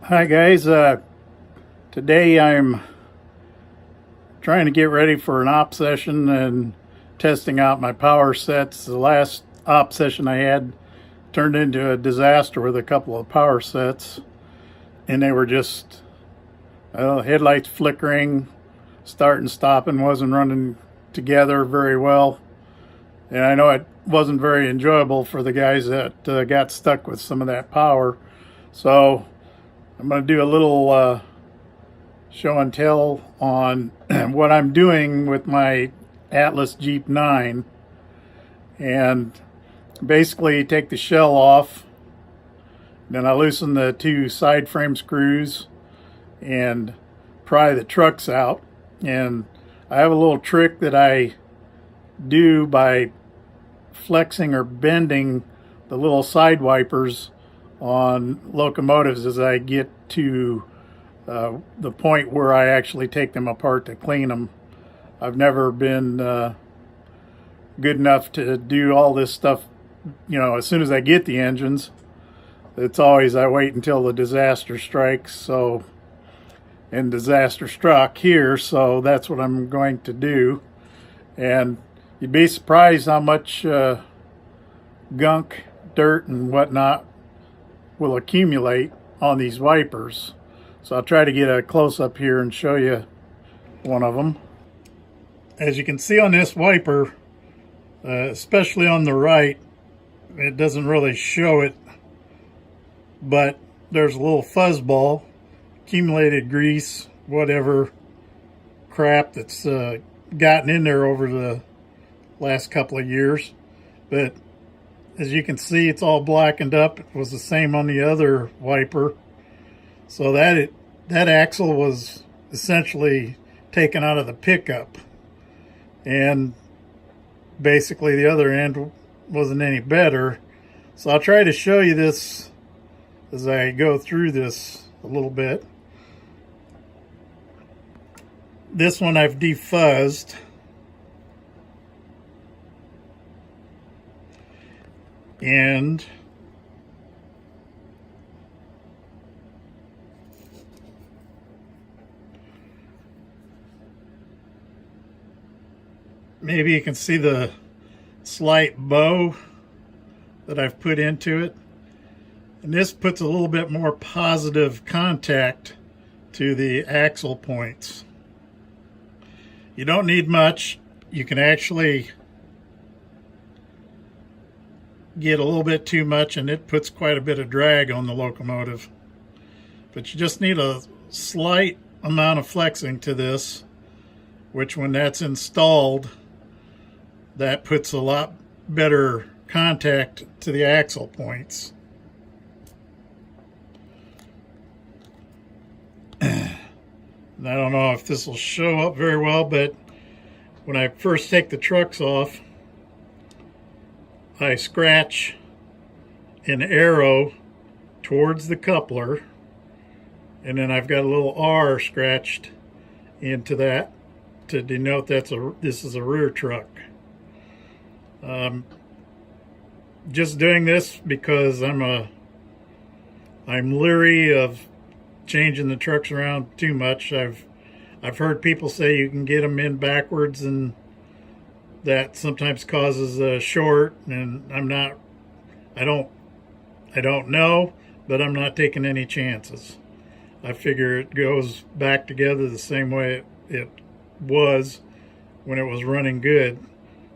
Hi guys, today I'm trying to get ready for an op session and testing out my power sets. The last op session I had turned into a disaster with a couple of power sets, and they were just headlights flickering, starting, stopping, wasn't running together very well. And I know it wasn't very enjoyable for the guys that got stuck with some of that power. So I'm going to do a little show and tell on what I'm doing with my Atlas GP9, and basically take the shell off, then I loosen the two side frame screws and pry the trucks out. And I have a little trick that I do by flexing or bending the little side wipers on locomotives as I get to the point where I actually take them apart to clean them. I've never been good enough to do all this stuff, as soon as I get the engines. It's always I wait until the disaster strikes, and disaster struck here, so that's what I'm going to do. And you'd be surprised how much gunk, dirt, and whatnot will accumulate on these wipers. So I'll try to get a close-up here and show you one of them. As you can see on this wiper, especially on the right, it doesn't really show it, but there's a little fuzz ball, accumulated grease, whatever crap that's gotten in there over the last couple of years. But as you can see, it's all blackened up. It was the same on the other wiper. So that axle was essentially taken out of the pickup, and basically the other end wasn't any better. So I'll try to show you this as I go through this a little bit. This one I've defuzzed, and maybe you can see the slight bow that I've put into it. And this puts a little bit more positive contact to the axle points. You don't need much. You can actually get a little bit too much and it puts quite a bit of drag on the locomotive. But you just need a slight amount of flexing to this, which when that's installed, that puts a lot better contact to the axle points. And I don't know if this will show up very well, but when I first take the trucks off, I scratch an arrow towards the coupler, and then I've got a little R scratched into that to denote this is a rear truck. Just doing this because I'm leery of changing the trucks around too much. I've heard people say you can get them in backwards, and that sometimes causes a short, and I don't know, but I'm not taking any chances. I figure it goes back together the same way it was when it was running good.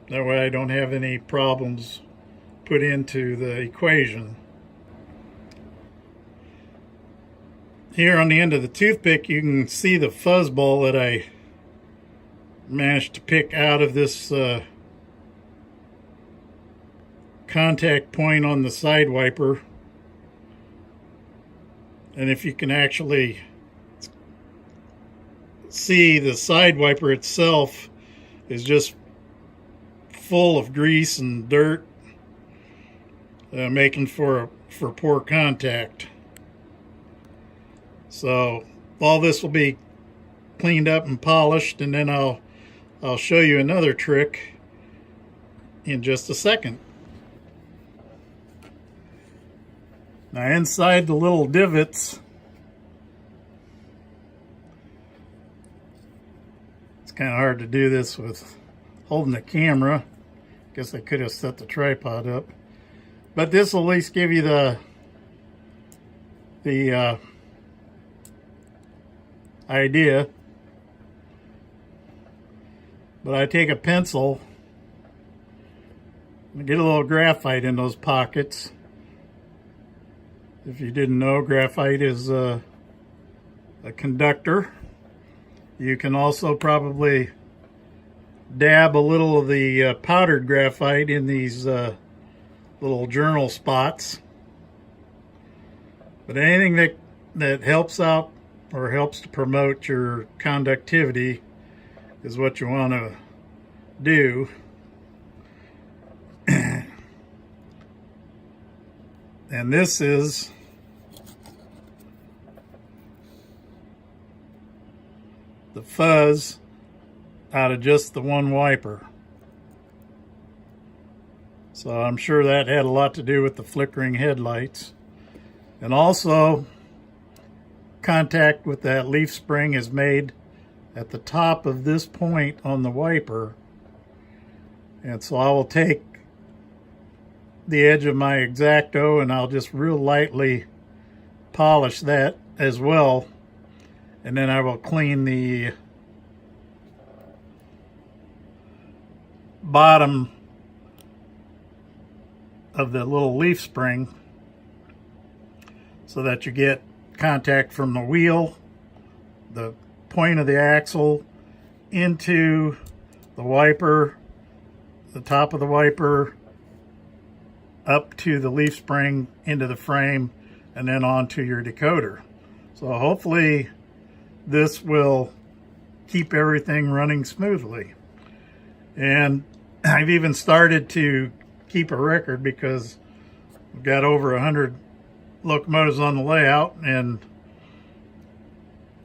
That way I don't have any problems put into the equation. Here on the end of the toothpick, you can see the fuzz ball that I managed to pick out of this contact point on the side wiper. And if you can actually see, the side wiper itself is just full of grease and dirt, making for poor contact. So all this will be cleaned up and polished, and then I'll show you another trick in just a second. Now inside the little divots kind of hard to do this with holding the camera. Guess I could have set the tripod up. But this will at least give you the idea. But I take a pencil and get a little graphite in those pockets. If you didn't know, graphite is a conductor. You can also probably dab a little of the powdered graphite in these little journal spots. But anything that helps out or helps to promote your conductivity is what you want to do. And this is the fuzz out of just the one wiper. So I'm sure that had a lot to do with the flickering headlights. And also, contact with that leaf spring is made at the top of this point on the wiper. And so I will take the edge of my X-Acto and I'll just real lightly polish that as well. And then I will clean the bottom of the little leaf spring so that you get contact from the wheel, the point of the axle, into the wiper, the top of the wiper, up to the leaf spring, into the frame, and then onto your decoder. So hopefully this will keep everything running smoothly. And I've even started to keep a record because we've got over 100 locomotives on the layout, and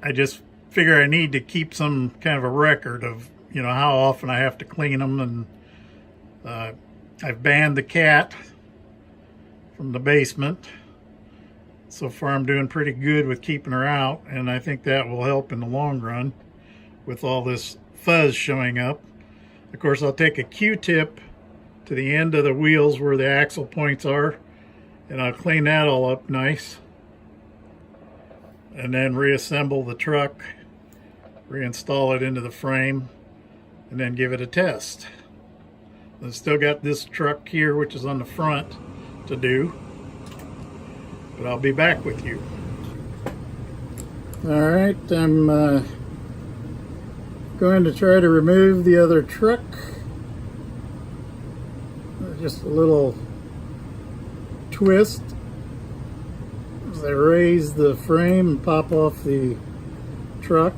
I just figure I need to keep some kind of a record of, you know, how often I have to clean them. And I've banned the cat from the basement. So far I'm doing pretty good with keeping her out, and I think that will help in the long run with all this fuzz showing up. Of course, I'll take a Q-tip to the end of the wheels where the axle points are, and I'll clean that all up nice. And then reassemble the truck, reinstall it into the frame, and then give it a test. I've still got this truck here, which is on the front, to do. But I'll be back with you. All right, I'm going to try to remove the other truck. Just a little twist as I raise the frame and pop off the truck.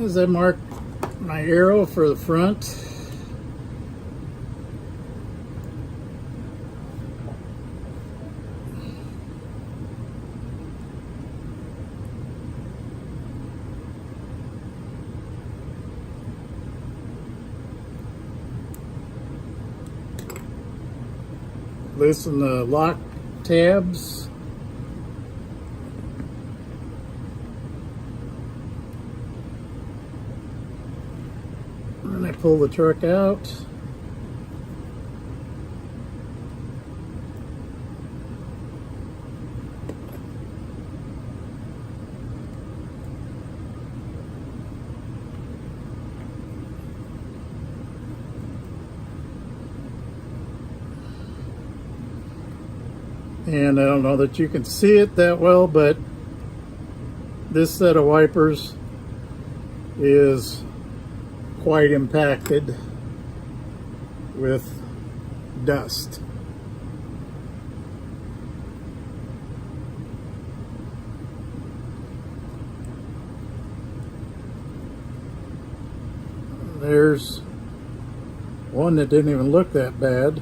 As I mark my arrow for the front, loosen the lock tabs. And I pull the truck out. And I don't know that you can see it that well, but this set of wipers is quite impacted with dust. There's one that didn't even look that bad.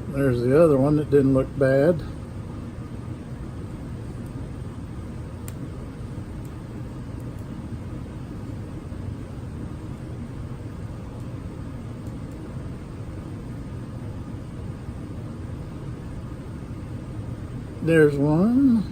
There's the other one that didn't look bad. There's one.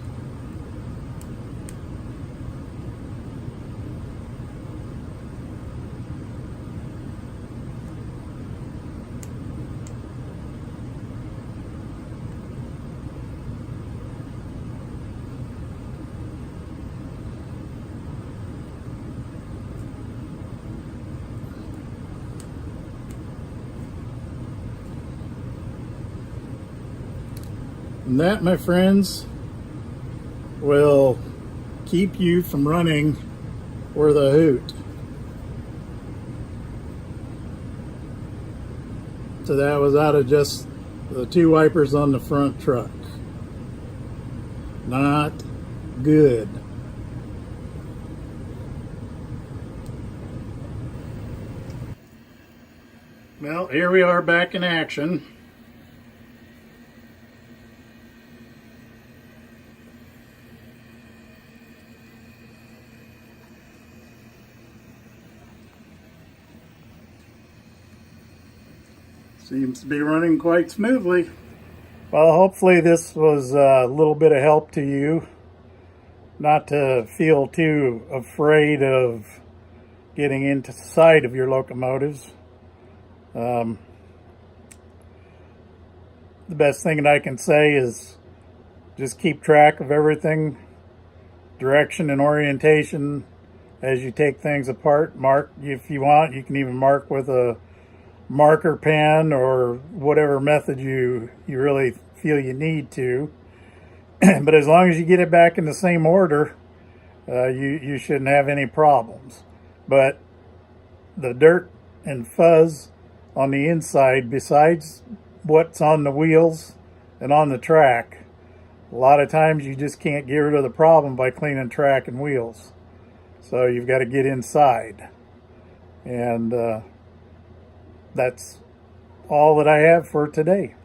And that, my friends, will keep you from running for the hoot. So that was out of just the 2 wipers on the front truck. Not good. Well, here we are back in action. Seems to be running quite smoothly. Well, hopefully this was a little bit of help to you. Not to feel too afraid of getting into the side of your locomotives. The best thing that I can say is just keep track of everything, direction and orientation as you take things apart. Mark, if you want, you can even mark with a marker pen or whatever method you really feel you need to. But as long as you get it back in the same order, you shouldn't have any problems. But the dirt and fuzz on the inside, besides what's on the wheels and on the track, a lot of times you just can't get rid of the problem by cleaning track and wheels. So you've got to get inside. And that's all that I have for today.